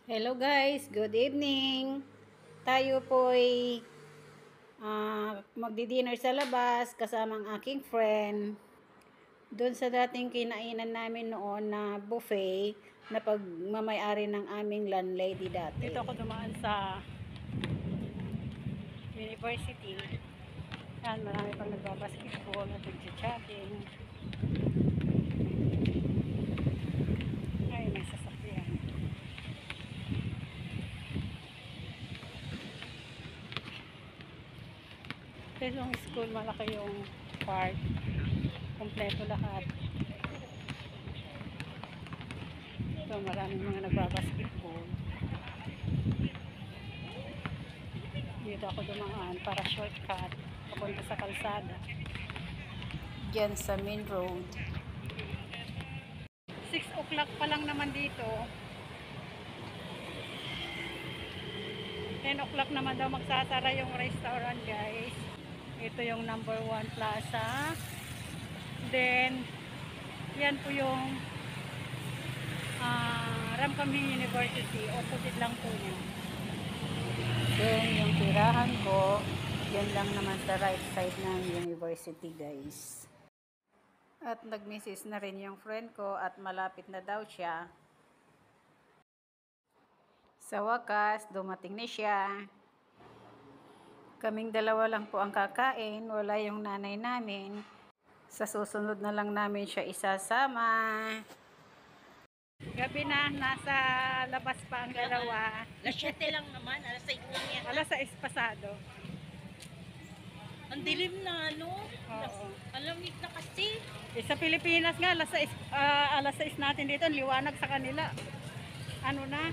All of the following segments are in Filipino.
Hello guys, good evening. Tayo po'y magdi-dinner sa labas kasama ang aking friend. Doon sa dating kinainan namin noon na buffet na pagmamayari ng aming landlady dati. Dito ako dumaan sa university. Yan, marami pang nagbabasketball at nagchatting. Ay, may sasakyan. Yung school, malaki yung park, kompleto lahat. So maraming mga nagbabasketball. Dito ako dumaan para shortcut papunta sa kalsada diyan sa main road. 6 o'clock pa lang naman dito. 10 o'clock naman daw magsasara yung restaurant, guys. Ito yung number 1 plaza. Then, yan po yung Ramkhamhaeng University. Opposite lang po niya. Then, yung tirahan ko, yan lang naman sa right side ng university, guys. At nag-message na rin yung friend ko at malapit na daw siya. Sa wakas, dumating na siya. Kaming dalawa lang po ang kakain, wala yung nanay namin. Sa susunod na lang namin siya isasama. Gabi na, nasa labas pa ang dalawa. Alas 7 lang naman, alas 6 lang yan. Alas 6 pasado. Ang dilim na, ano? Oo. Alamig na kasi. Sa Pilipinas nga, alas 6 natin dito, liwanag sa kanila. Ano na?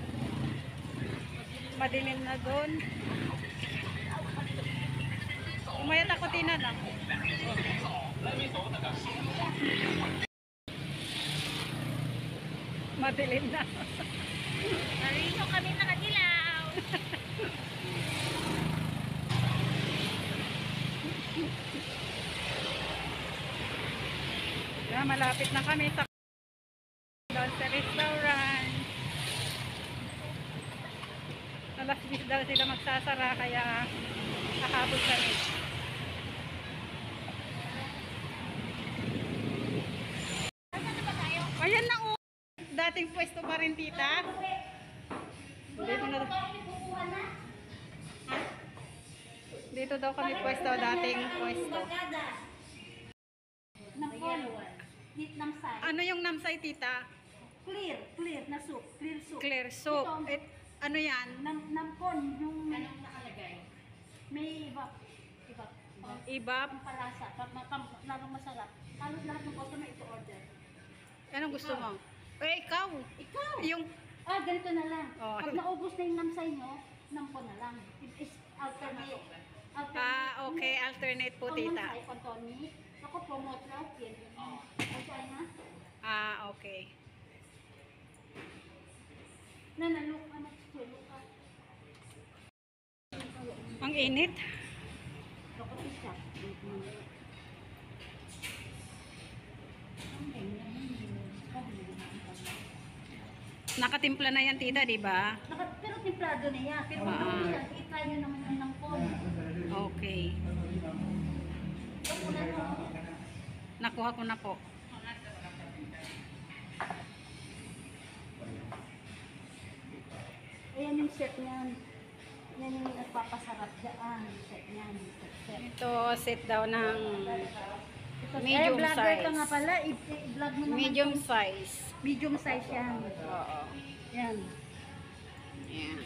Madilim na doon. Umayat ako tinan ah. Madilim na. Narito kami nakadilaw. Malapit na kami sa restaurant. Alas 10 daw sila magsasara kaya nakabot kami. Ayan na oh. Dating pwesto pa rin, tita. Dito na. Dito daw kami pwesto, dating pwesto. Ano yung namsay, tita? Clear na soup. Clear soup. Clear soup. Ano yan? Namkon, yung Anong nakalagay? may ibap. Ibab? Ang palasa. Lalong masarap. Halos lahat ng customer ito order. Anong gusto mo? Ikaw. Ikaw! Yung, Ganito na lang. Oh. Pag naubos na yung namsay nyo, nampon na lang. It is alternate. okay. Alternate po, tita. Namsay, kontoni. Ako promote lang. Okay na? Okay. Nanalok ka na. Tulok ka. Ang init. Ako siya. Nakatimpla na yan, tita, di ba? Pero templado na yan. Pero i-try nyo naman ang nangkon. Okay. Ako na to. Nakuha ko na po. Ayan yung set niyan. Yan yung nagpapasarap dyan. Set niyan. Set. Ito, set daw ng Ito, medium vlogger size. ka nga pala. I-vlog mo naman. Medium size. Medium size yan. Oo. Yan. Yan.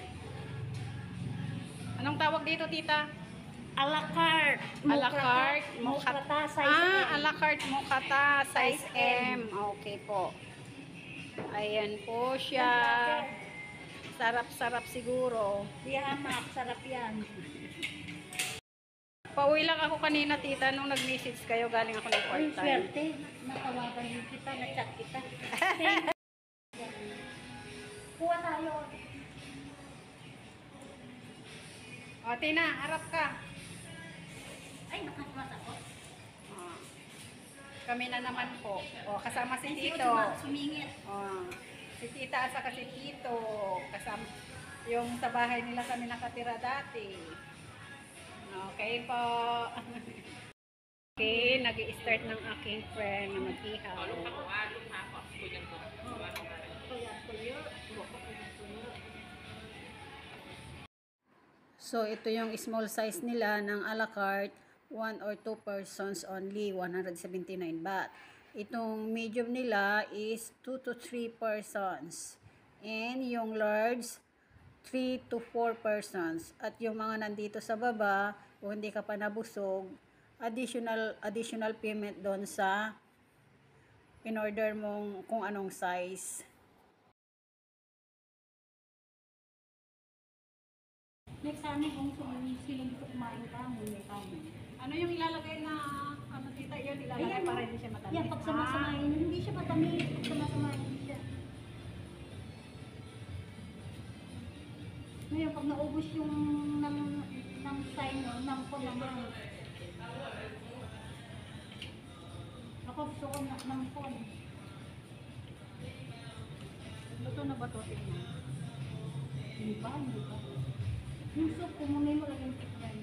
Anong tawag dito, tita? A la carte. A la carte. Mukata size M. A la carte mukata size M. Okay po. Ayan po siya. Sarap-sarap siguro. Yamak. Sarap yan. Pauwi lang ako kanina, tita, nung nag-message kayo. Galing ako ng Ay, part-time. swerte. Natawagan din kita. Na-chat kita. Kuha tayo. O, Tina, harap ka. Ay, nakatwas ako. O, kami na naman po. O, kasama si Ay, Tito. sumingit. O, si Tita at saka si Tito. Kasama. Yung sa bahay nila kami nakatira dati. Okay po. Okay, nag-i-start ng aking friend na mag-ihaw. So, ito yung small size nila ng a la carte, 1 or 2 persons only, 179 baht. Itong medium nila is 2 to 3 persons. And yung large, 3 to 4 persons. At yung mga nandito sa baba, kung hindi ka pa nabusog, additional payment doon sa in-order mong kung anong size. Next time, kung sino gusto kumain ka, may kami. Ano yung ilalagay na, ano tita, yun ilalagay para hindi siya matamis? Yan, pag samasamahin, hindi siya matamis. Pag samasamahin, hindi siya. Ngayon, pag naubos yung ng sign, no, ng ko naman. Ako gusto ko ng phone. Luto na ba ito? Tingnan. Hindi pa. Yung soup, kumunin mo lang yung tikman.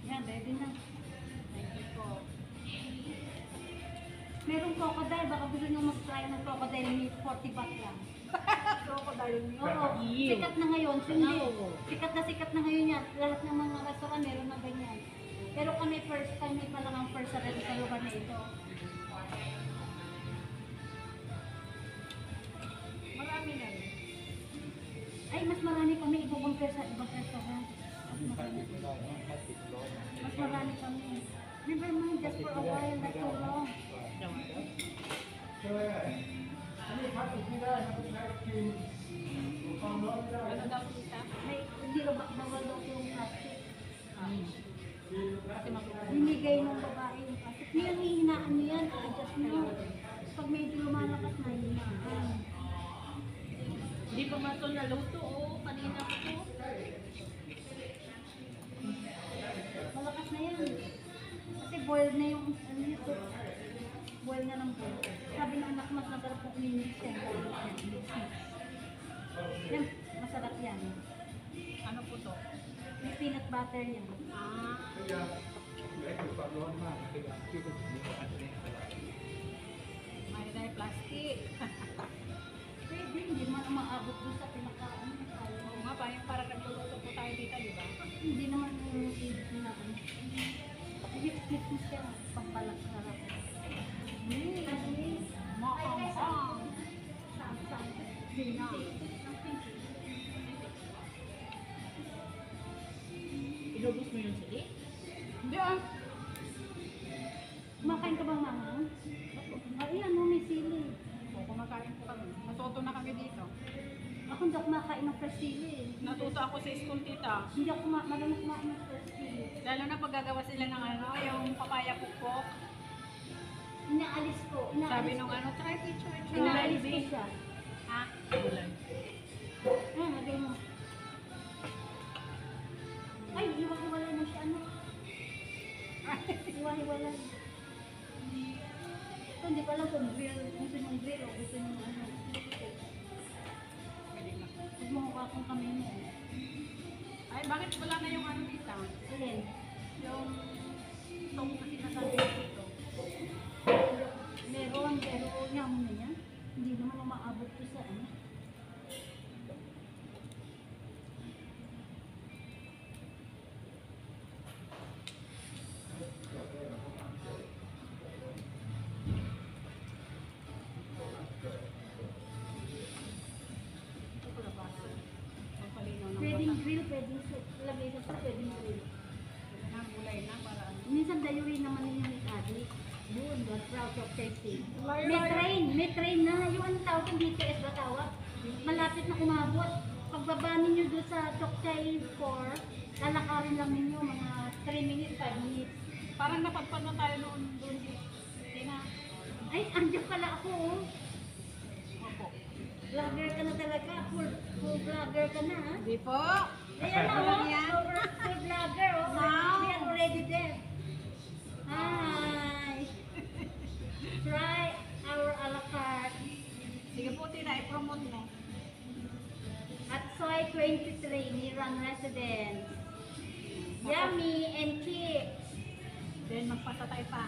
Yan, ready na. Thank you po. Merong crocodile, baka gusto nyo mag-try ng crocodile meat, 40 baht lang. Crocodile meat. Oo, sikat na ngayon. Hindi. Sikat na ngayon yan. Lahat ng mga restaurant meron na ganyan. Pero kami first time, may palang ang first sa lugar na ito. Marami na rin. Ay, mas marami kami ibang sa ibang restaurant. Mas marami kami. Never mind, just for a while, not too long. Ano daw tita? May, hindi ba bawal daw yung plastic? Kasi Binigay ng babae yung plastic. Ngayon, hihinaan niyo yan, adjust nyo. Pag medyo lumalakas na, hihinaan. Hindi pa man ito naluto, oh. Kanina ko to. Malakas na yan. Kasi boiled na yung, ano ito, boiled na ng boiled. Sabi ng anak, mas masarap kung minix yan. Yan, masarap yan. ano po to? May peanut butter yan. May dahil plastic. Pwede, hindi man maabot doon sa pinakaano. Oo nga pa, yung parang nagluluto po tayo dito, di ba? Hindi naman yung edit na ano. Hip-hip mo siya, pampalak sarap. Kasi, Maanghang. saan-saan. Sina. Inubos mo yun sili? Hindi ah. Kumakain ka bang mangang? Ay, ano, may sili. O, kumakain po kami. Natuto na kami dito. Ako hindi ako kumakain ng fresh sili. Natuto ako sa school, tita. Hindi ako marunong kumain ng fresh sili. Lalo na pag gagawa sila ng ano, yung papaya pukpok. Inaalis ko. Sabi nung ano, try picture. Inaalis ko siya. Ha? Gulay. Lagay mo. Ay, iwa-iwala na siya, ano? Iwa-iwala. Ito, hindi ko alam kung grill, gusto niyong grill o gusto niyong ano. Huwag mo akong kami mo. Ay, bakit wala na yung ano, tita? Alin? Yung tong na sinasabi ko dito. Meron, pero niya mo na yan. Hindi naman umaabot ko sa ano. Ito ko na ba? Ang palinaw ng Pwedeng bata. grill, pwedeng lagay sa sa pwedeng grill. Na gulay na para ano. Minsan dayurin naman ninyo ni Adi. Doon, proud of safety. Liar. May train na. Yung anong tawag yung BTS ba tawag? Malapit na umabot. Pagbaba ninyo doon sa Tokchay 4, lalakarin lang ninyo mga 3 minutes, 5 minutes. Parang napadpad na tayo noon doon. Tina. Ay, andyan pala ako oh. Opo. Vlogger ka na talaga. Full vlogger ka na ha. Hindi po. Ayan na Walang oh. yan. Full vlogger oh. Wow. We are already there. Hi. Try our a la carte. promote mo? At Soy 23, Niran Residence. Yummy and cheap. Then magpasatay pa.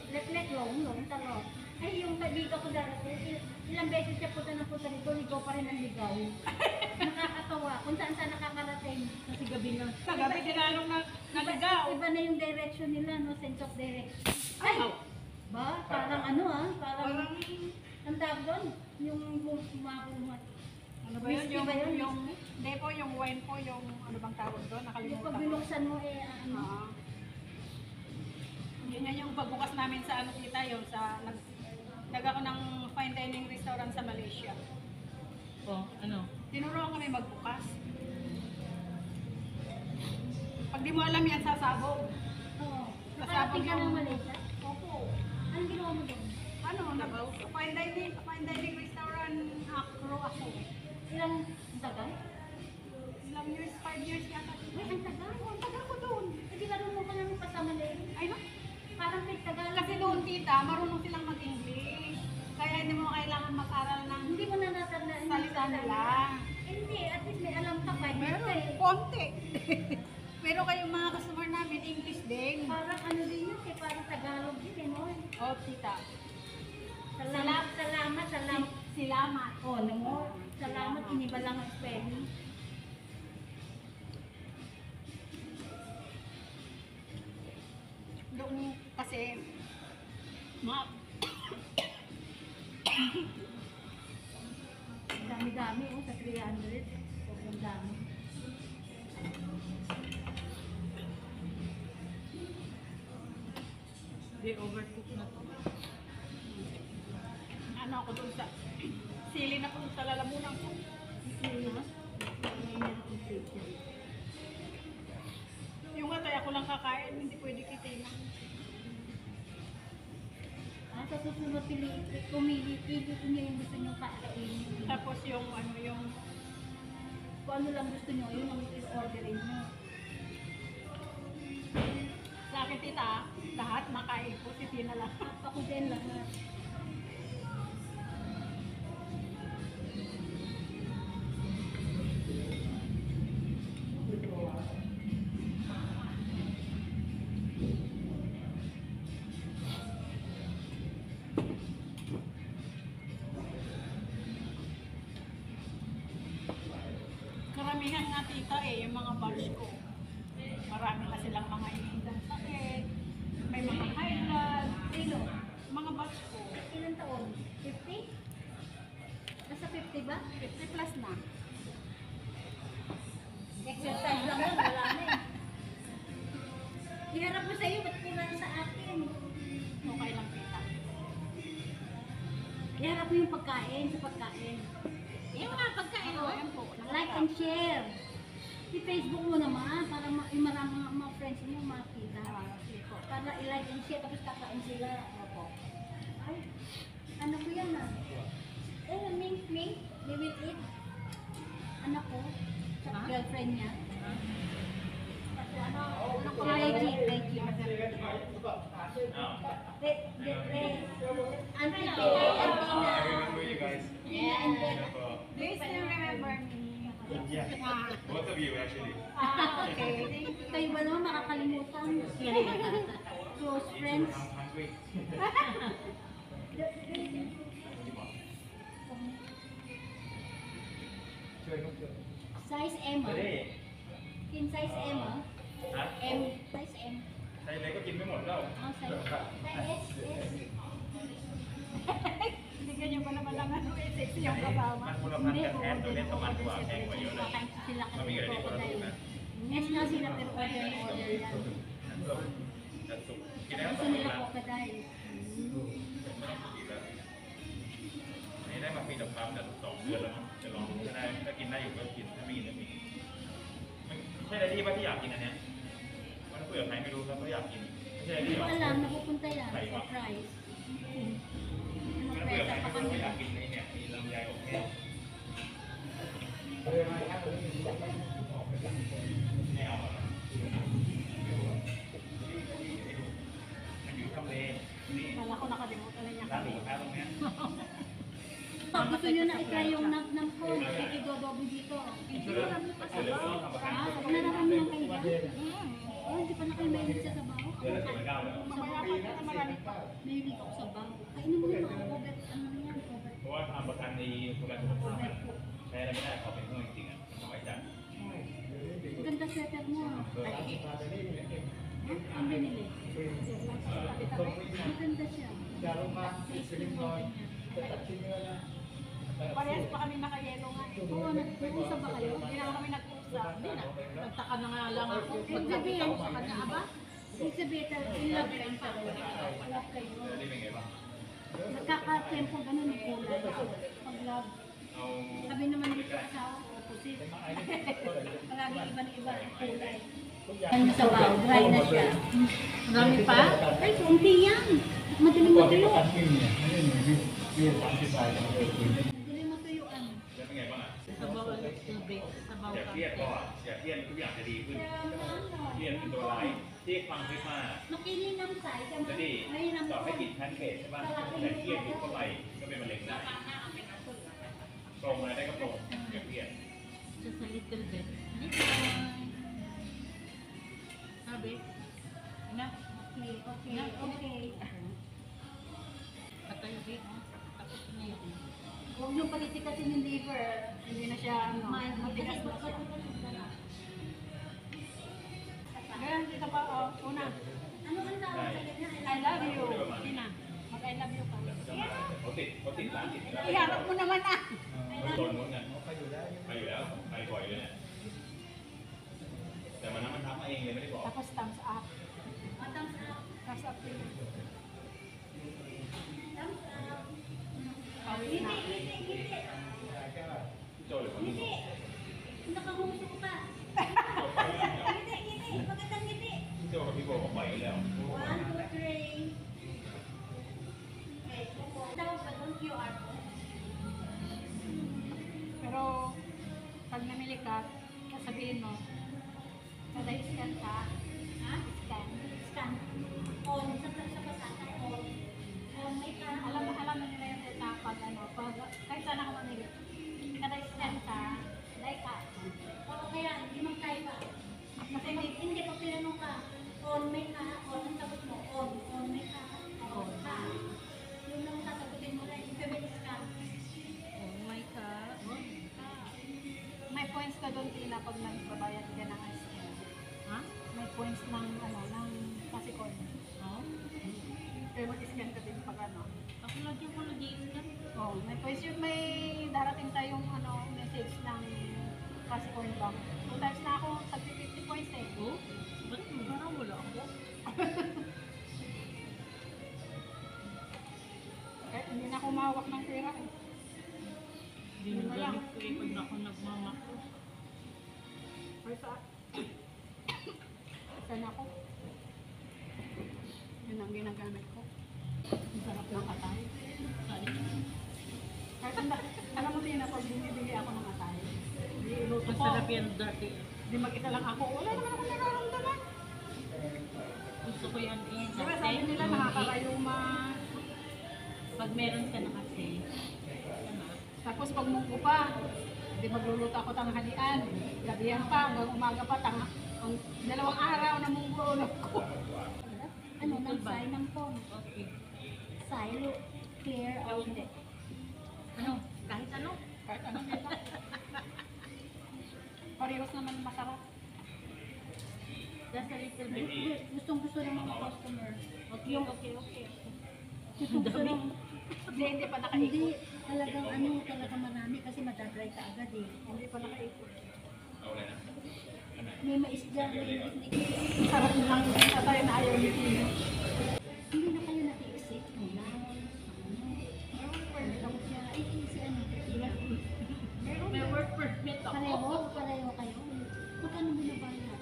Lek-lek, long talot. Ay, yung kaibigan ko darating, ilang beses siya punta dito, ligaw pa rin ang ligaw. Nakakatawa, kung saan nakakarating. Kasi gabi na. Sa gabi dinalong na naligaw. Iba na yung direction nila, no? Sense of direction. Ay! Ba? Parang parang, ang tawag doon? Yung kumakumat. Ano ba yun? Whiskey ba yun? Hindi po, yung wine po, yung ano bang tawag doon? Yung Nakalimutan pag ko. binuksan mo, ano? Yun yan yung pagbukas namin sa ano kita, yung sa nag ako ng fine dining restaurant sa Malaysia. Oh, ano? Tinuruan kami magbukas. Pag di mo alam yan, sasabog. Oo. Kasabog Nakarating ka ng yung- Malaysia? Opo. Anong ginawa mo doon? Ano, fine dining restaurant crew ako. Ilang tagal? Ilang years, 5 years yata. Uy, ang tagal. Ang tagal ko doon. Hindi marunong ka namin pasama na yun. Ay, no? Parang may tagal. Kasi doon tita, marunong silang mag-English. Kaya hindi mo kailangan mag-aral ng Hindi mo na natandaan. salita nila. Hindi, at least may alam ka pa. Meron, konti. Pero kayong mga customer namin, English din. Parang ano din yun eh, parang Tagalog din eh, no? Oh, tita. Salamat. Silamat. Oh, no? Salamat, iniba lang ang spelling. Doon kasi, mga, Dami-dami, oh, sa 300. Sobrang dami. Di overcook na to. ano ako doon sa, sili na po sa lalamunan ko. Yung atay ako lang kakain, hindi pwede kitin. Sa susunod, pili niyo yung gusto niyo kainin. Tapos yung ano yung, Kung ano lang gusto niyo, yun ang i-orderin niyo. sa akin tita, lahat makain ko, si Tina lang. Ako din lahat. Karamihan nga tita yung mga batch ko. Marami na silang mga inindang sakit, may mga high blood, Sino? mga batch ko. Ilan taon? 50 ba? 50 plus na. Exercise lang yun, wala na eh. Iharap mo sa'yo, ba't kulang sa akin? Okay lang kita. Iharap mo yung pagkain sa pagkain. Yung nga pagkain mo. Ayan po. Like and share. I-Facebook mo naman para yung maraming mga friends mo makita. Sige po. Para i-like and share tapos kakain sila. Opo. Ay, ano ko yan ah? Eh, mink, they will eat. Anak ko, sa Ha? girlfriend niya. Ano Si Reggie. Auntie Antina. you guys. Yeah, and then, Do you still remember me? Yeah. Both of you actually. Okay. kayo ba naman makakalimutan? Close friends. I'm hungry. Size M. ah. Kin size M. ah. ฮะ M. Size M. ใช้อะไรก็กินไม่หมดแล้ว Oh, size S. S. Bigyan niyo pa naman ng ano, eh, sexy yung kasama. มันคนละพันกันแทนตัวเล่นสมันกว่าแพงกว่าเยอะเลย Sila มันมี kasi อะไรที่คนละสูตร crocodile. นะ S na sila pero order yan. แต่สุกกินได้ก็ส Gusto องมื้อ nila ละ crocodile. ไม่ต้องกินแล้วอันนี้ได้มาปีต่อคำแต่2 เดือนแล้วมั้งจะลองดูถ้าได้ถ้ากินได้อยู่ก็กินถ้าไม่กินก็มีไม่ใช่อะไรที่ว่าที่อยากกินอันเนี้ยมันคุยกับใครไม่รู้ครับก็อยากกินไม่ใช่อะไร Hindi ที่ ko อยาก alam, napupunta yan. Surprise. มันคุยกับใครไม่รู้ก็อยากกินไอ้เนี่ยมีลำไยอบแห้งไม่เอาอะมันอยู่ทำเลนี่ Wala ko nakalimutan na niya ร้านหมู kami. กระทะตรงเนี้ย Pag gusto nyo na i-try yung ng food, i-dodobo dito. Marami pa sa loob. Ah, nararami lang kayo dyan? Oh, hindi pa na kayo mahilig sa sabaw? Ito na ikaw. Mamaya pa ito marami pa. Mahilig ako sa sabaw. Kainin mo ito, over, ano yan, over. เพราะว่าทำประกันในดูแลสุขภาพอะใช้อะไรไม่ได้ขอเป็นเรื่องจริงๆอ่ะเอาไว้จัด Ganda sweater mo. Ah. Ang binili. Maganda siya. Parehas pa kami naka-yelo nga. Oo, nag-usa ba kayo? Hindi na kami nag-usap. Hindi na. Nagtaka na nga lang ako. Ibig sabihin, sa kanya, aba? Ibig sabihin, in love kayo pa. Love kayo. นี่เป็นไงบ้าง Nagkaka-tempo ganun yung kulay. Pag love. เอา Sabi naman dito sa opposite. Palagi iba na iba ang kulay. Ano sa baw, dry na siya. Marami pa? Ay, kunti yan. Madaling matuyo. Madaling matuyuan. แล้วเป็นไงบ้างอ่ะ Sabaw ulit tubig. Sabaw อย่า ka. เครียดพ่ออย่าเครียดทุกอย่างจะดีขึ้นเครียดเป็นตัวร้ายที่ฟังคลิปมา Makiling ng side, จะดี may ต่อให้ naman. กินแพนเค้กใช่ป่ะแต่เครียดอยู่เข้าไปก็เป็นมะเร็งได้ตรงอะไรได้ก็ตรงอย่าเครียด Just a little bit. Sabi? Na? Okay, okay, okay. Patay ulit. Tapos na yun. Huwag niyong palitikasin yung liver. Hindi na siya, ano, Matigas matigas ba na siya? siya. Ganyan, dito pa, una. Ano ang tawag sa kanya? I love you. Sina? Mag-I love you ka. เขาติดร้านติดไม่ได้ Iharap mo naman ah. มันโดนม้วนกันไปอยู่แล้วไปบ่อยเลยเนี่ยแต่มันนั้นมันทำมาเองเลยไม่ได้บอก Tapos thumbs up. Thumbs up. Thumbs up din. Thumbs up. Pawis na. Ngiti. พี่โจหรือคนนี้ Nakahuso ka. Ngiti. Magandang ngiti. พี่โจกับพี่โบเขาปล่อยอยู่แล้ว One, two, three. Okay. Tawag ba doon QR code? Pero, pag namili ka, sasabihin mo, kada scan ka, Ha? scan. Scan. On. Sa pasata. On. On. May ka. Alam na nila yung data pag ano, pag, kahit saan ako mamili. Kada scan ka, like ka. Oo, kaya hindi mag-type pa. Kasi Hindi pag tinanong ka, on may ka, on ang sagot mo, on may ka, on ka. Yun lang sasagutin mo rin, i-pwede scan. oh my God. May points ka doon, Tina, pag nagbabayad ka ng scan. Ha? May points ng, ano, ng Pasicon. Oo? Kaya mag-scan ka din pag ano. Ako lagi ko nag-i-scan. Oh, may points yun. May darating tayong message ng Capricorn Bank. 2 times na ako sa 50 points eh. Oh? Ba't parang wala ako? Kahit hindi na ako mahawak ng pera eh. Ginagamit ko eh pag ako nagmamakro. Or saan ako? Yun ang ginagamit ko. Ang sarap ng atay. Kahit alam mo din na pag bumibili ako ng atay, di iluto ko. Masarap yan dati. Di mag-isa lang ako. Wala naman ako nararamdaman. Gusto ko yan eh. Diba sabi nila nakakayuma. Pag meron ka na kasi, ano, Tapos pag mungko pa, di magluluto ako tanghalian. Gabihan pa, hanggang umaga pa, ang 2 araw na mungko ulit ko. Ano, ng sign ng phone. okay. Silo, clear, or hindi. Ano? Kahit ano? Kahit ano dito. Parehas naman masarap. Just a little bit. Gustong gusto ng mga customer. Okay, okay, okay. Gustong gusto ng... Hindi pa nakaikot. Hindi, talagang talagang marami kasi madadry ka agad eh. Hindi pa nakaikot. Wala na. May maisda, may hindi Sarap lang sa tayo na ayaw ni Tino. hindi na kayo nag-iisip. May work permit ako. Pareho kayo. Magkano binabayad?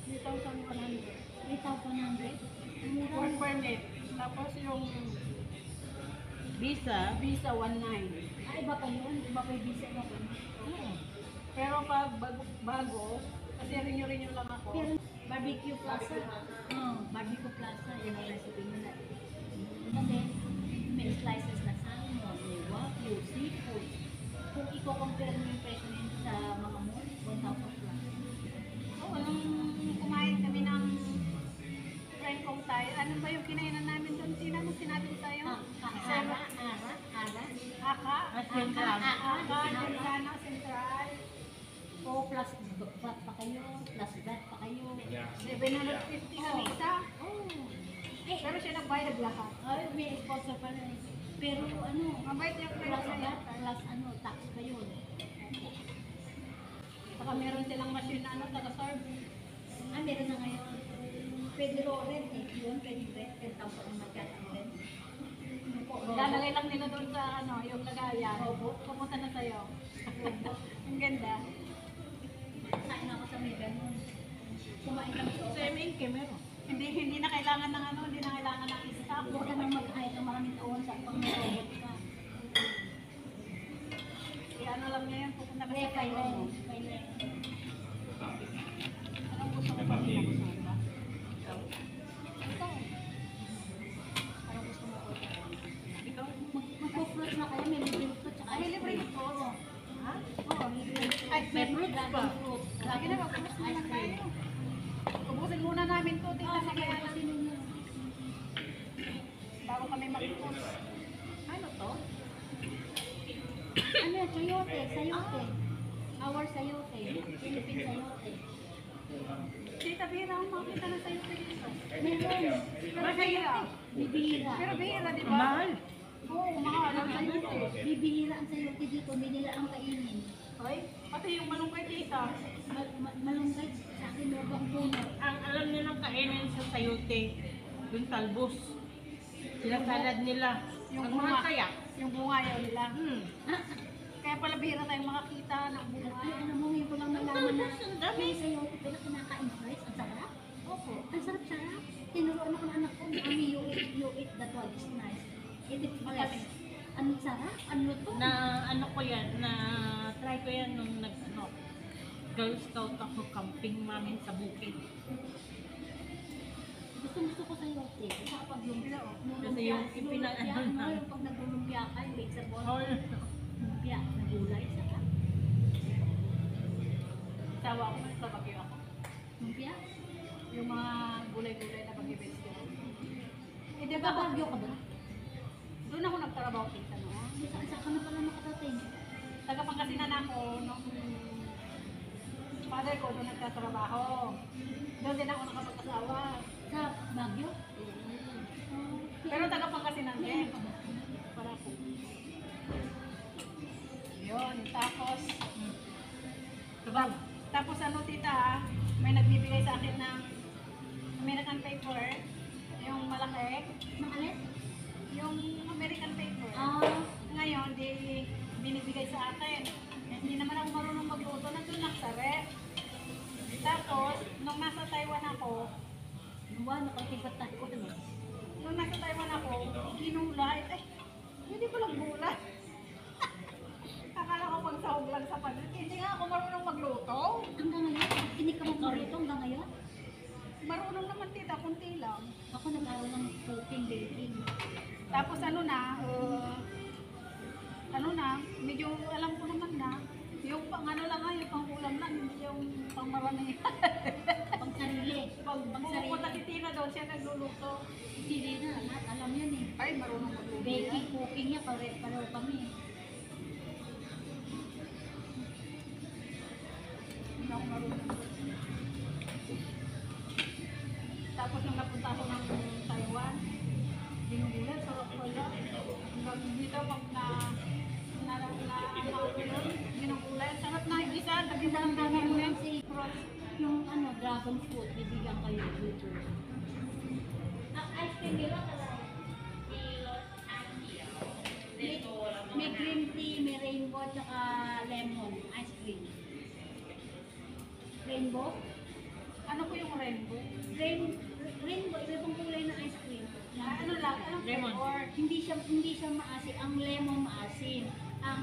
3,100. 3,100? Work permit. Tapos yung Visa. visa 19. Ah, iba pa yun? Iba pa yung visa na ba? Pero pag bago, kasi renew lang ako. Pero Barbecue Plaza. Barbecue Plaza. Yan ang recipe nila. Kasi may slices na salmon, may wagyu, seafood. Kung i-compare mo yung presyo nito sa mga mall, 1,000 plus. Oo, nung kumain kami ng friend kong tayo, ano ba yung kinainan namin doon? Tina, nung sinabi ko sa'yo? Ara. Aka? Central. Aka, Central, Central. O plus VAT pa kayo, plus VAT pa kayo. 750 kami isa. Oh. Pero siya nagbayad lahat. Ay, may sponsor pa rin. Pero ano, Mabait yung friend plus ko VAT, niya. plus tax pa yun. Saka meron silang machine na taga-serve. Ah, meron na ngayon. Pwede ro rent eh. Yun, pwede rent. 10,000 ang magkano rent. Lalagay lang nila doon sa yung lagayan. Pumunta na sa'yo. Ang ganda. Kain ako sa may ganun. Kumain kami sa Sa MNK meron. Hindi na kailangan ng hindi na kailangan ng stock. Huwag ka nang mag-hire ng maraming taon sa pang robot ka. Ano lang niya yan, pupunta ka Kaya sa kailan. Anong gusto mo pag pinag-usapan? Anong gusto mo po? Ikaw? Magpo-fruit na kayo, may libre fruit tsaka May libre fruit. Oo. Ha? Oo, libre fruit. Ay, may fruit pa. Fruit. Sige na, magpumus na lang tayo. Ubusin muna namin to, tita, sa kaya lang. Bago kami mag-post. Ano to? Ano yan? Sayote. Sayote. Our sayote. Philippine sayote. Tita, bihira akong makita na sa'yo dito. Meron. Pero bihira. Bibihira. Pero bihira, di ba? Mahal. Oo, mahal ang sayote. Bibihira ang sayote dito. Hindi nila ang kainin. Ay, pati yung malunggay, tita. Malunggay sa akin mo bang puno. Ang alam nilang kainin sa sayote, yung talbos. Sinasalad nila. Yung Ang bunga. mga kaya. Yung bunga yun nila. Ah, Kaya pala bihira tayong makakita ng bunga. ay, alam mo, ngayon ko lang nalaman na Ang dami. may sayote pero kinakain fries. Ang sarap. Opo. Ang sarap-sarap. Tinuruan ako ng anak ko. Mami, you eat that one. It's nice. Eat it fresh. Ang sarap. Ang luto. Na ano ko yan, na try ko yan nung Girl Scout ako camping namin sa bukid. Gusto ko sayote. Sa pag lumpia. Kasi yung ipinaano na. Yung pag naglumpia ka, yung sa ball. Oh, Lumpia. Na gulay. Sarap. Sawa ako ng tabagyo ako. Lumpia. Yung mga gulay-gulay na pag-ibig ko. Eh, di ba, Nagabagyo ka ba? doon ako nagtrabaho kita, no? Saan ka na pala nakatating? Taga-Pangasinan ako nung father ko doon nagtatrabaho. Doon din ako nakapag-asawa. Sa Baguio? Pero taga-Pangasinan din. Meron ka ba? Para po. paper, yung malaki, Nang alin? yung American paper. Ah, Ngayon, di binibigay sa akin. Hindi naman ako marunong magluto, nandun lang sa ref. Tapos, nung nasa Taiwan ako, nakatipat tayo. nung nasa Taiwan ako, ginulay, hindi ko lang gulay. Akala ko pang sahog lang sa panin. Hindi nga ako marunong magluto. Hanggang ngayon, hindi ka magkarito hanggang ngayon. Marunong naman tita, kunti lang. Ako nag-aaral ng cooking, baking. Tapos medyo alam ko naman na, yung pang ano lang nga, yung pang ulam lang, hindi yung pang marami. Pang sarili. Pag Pang pumunta sarili. si Tina doon, siya nagluluto. Hindi na, lahat alam yan eh. Ay, marunong magluto. Baking, cooking niya, pareho kami. Hindi ako marunong. Tapos nung napunta ako ng Taiwan, ginugulan, sarap wala. Hanggang dito, pag ginugulan, sarap na yung isa, Ang dami mo yan si Cross, yung ano, dragon fruit, bibigyan kayo dito. Ice cream nila may green tea, may rainbow, tsaka lemon ice cream. Rainbow? Ano po yung rainbow? Rainbow, ibang kulay na ice cream. Ano lang, anong Lemon. flavor? Hindi siya maasim. Ang lemon maasim. Ang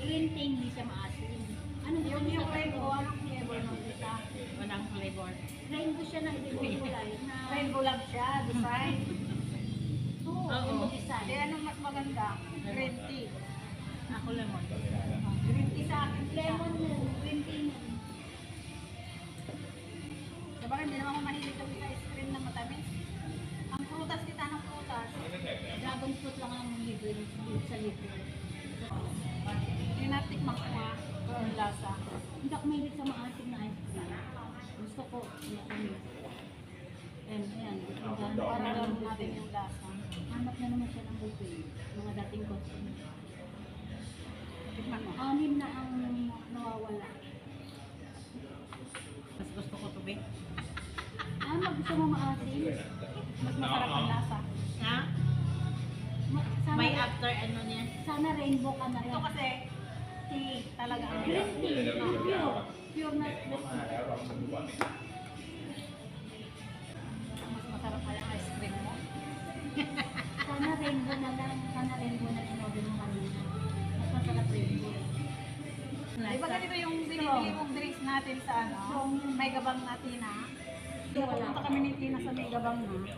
green tea hindi siya maasim. Ano Yung rainbow, anong flavor ng isa? Walang flavor. Rainbow siya na ibang kulay. Na, Rainbow lang siya, design. Oo, Oo. rainbow design. Eh, anong mas maganda? Green tea. Ako lemon. Green tea sa akin. Lemon na, green tea na. Diba, hindi naman ako mahilig sa ice cream na matamis. Ang prutas kita ng prutas. Dragon fruit lang ang libre sa libre. Tinatikman ko nga ang lasa. Hindi ako mahilig sa maasim na ice cream. Gusto ko, matamis. And ayan, Para alam natin yung lasa. hanap na naman siya ng buffet. Mga dating customer. Tikman mo. 6 na ang nawawala. Mas gusto ko tubig. Gusto mo maasim? Mas masarap ang lasa. Ha? Sana, May after ano niya. sana rainbow ka na Ito lang. kasi, tea talaga ang Green tea, pure. Pure na mas masarap pa yung ice cream mo. Sana rainbow na lang. Sana rainbow na sinabi mo kanina. Mas masarap rainbow. Di ba ganito yung binibili mong drinks natin sa ano? May gabang na Tina. Pupunta kami ni Tina sa may gabang na.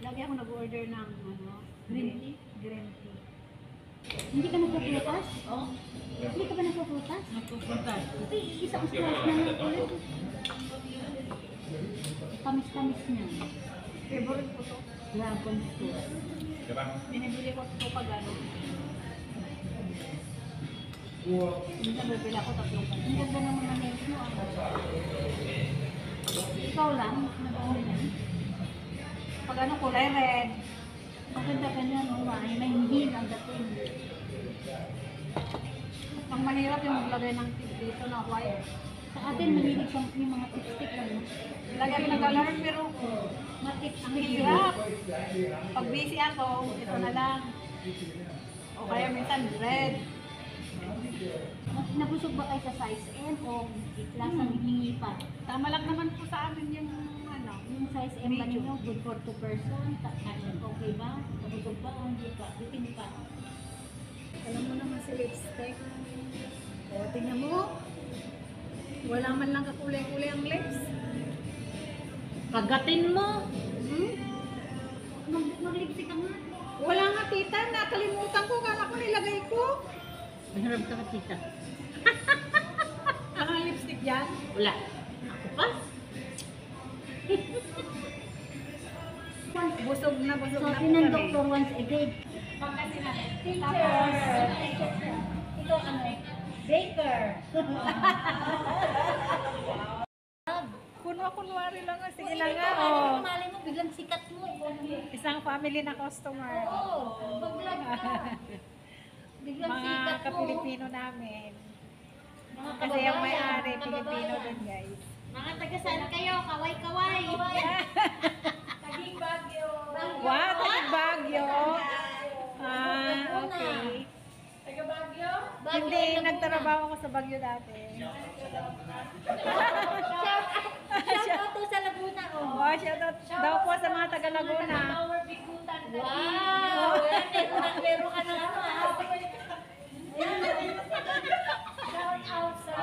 Lagi ako nag-order ng ano? Green tea? Green tea. Hindi ka nagpuputas? Oo. Hindi ka ba nagpuputas? Nagpupunta. Ito, isang slice na lang ulit. Tamis-tamis niya. Favorite ko to. Dragon fruit. Diba? Binibili ko ito pag ano. Minsan bibili ako 3 Ang kanin. ganda naman ng nails mo. Ikaw lang, nag-order yan. Pag ano kulay red. Maganda ka niya, no? May hindi ang dating. Ang mahirap yung maglagay ng tip dito na white. Sa atin, mahilig sa yung mga lipstick lang. No? Lagi nag-alarm pero Matips ang hirap. Pag busy ako, ito na lang. O kaya minsan red. Nabusog ba kayo sa size M o lasang hingi pa? Tama lang naman po sa amin yung ano. Yung size M ba ninyo, good for 2 person? Okay ba? Nabusog ba o hindi pa? Dipin pa. Alam mo naman si lipstick. O, tingnan mo. Wala man lang kakulay-kulay ang lips. Kagatin mo. Mag-lipstick ka nga. Wala nga tita, nakalimutan ko. Kala ko nilagay ko. Mahirap ka tita. Ano ang lipstick yan? Wala. Ako pa? Busog na po Sabi ng kami. doctor once a day. Tapos, Ito ano? Baker. kunwari lang. Sige lang nga. Ito, Oh. malay mo, biglang sikat mo. Isang family na customer. Oo, pag-vlog ka. Biglang Mga sikat mo. ka-Pilipino namin. Mga Kasi yung may-ari, kababayan, Pilipino kababayan. dun guys. Mga taga-saan kayo? Kaway-kaway. Tagig Baguio. Wow, taga Baguio. Okay. Taga Baguio? Hindi, nagtrabaho ko sa Baguio dati. Shout out to sa Laguna, oh. Oh, shoutout daw po sa mga taga Laguna. Tower Bigutan. Wow! Meron ka na ano, ah. Shout out sa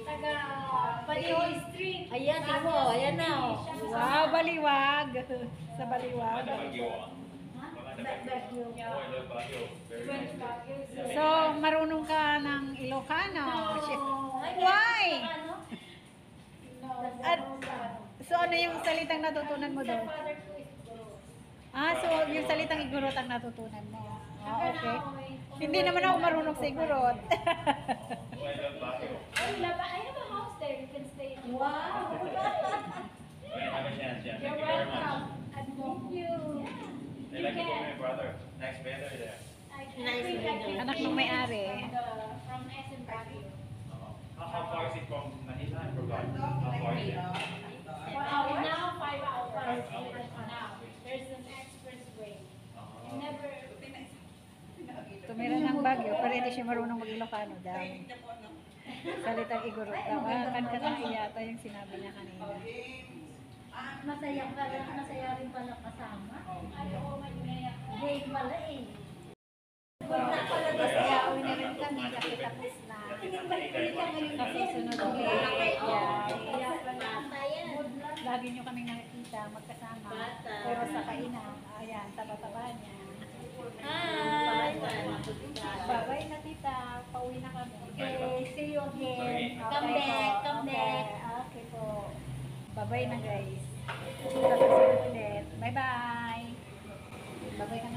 taga Balihoy Street. Ayan, tingnan mo. Ayan na, oh. Wow, baliwag. Sa baliwag. Wala Baguio ah. Wala Baguio. Oh, I love Baguio. Very nice. So, marunong ka ng Ilocano. Why? At, so, ano yung salitang natutunan mo doon? So yung salitang igurot ang natutunan mo. Okay. Hindi naman ako marunong sa igurot. Oh, I love Baguio. I have a house there. You can stay. Wow! When I have a chance, yeah. Thank You're you very much. welcome. And thank you. They like to go my brother. Next better there. Anak ng may-ari. From SM Baguio. How far is it from Manila and Brooklyn? How far is it? Now 5 hours. Now there's an expressway. You never. Tumira ng Baguio, pero hindi siya marunong mag-Ilocano daw. Salitang igurot daw. Kan yata yung sinabi niya kanina. Masaya rin pala kasama. Day pala eh. Kaya uwi na rin kami kasi tapos na. Kasi sunod ulit. Lagi nyo kaming nakikita magkasama. Pero sa kainan, ayan, taba-taba niya. Hi! Bye-bye na tita. Pauwi na kami. Okay, see you again. Come Okay back, po. come Okay. back. Okay po. Bye-bye na guys. Sa susunod ulit. Bye-bye. Bye-bye ka na.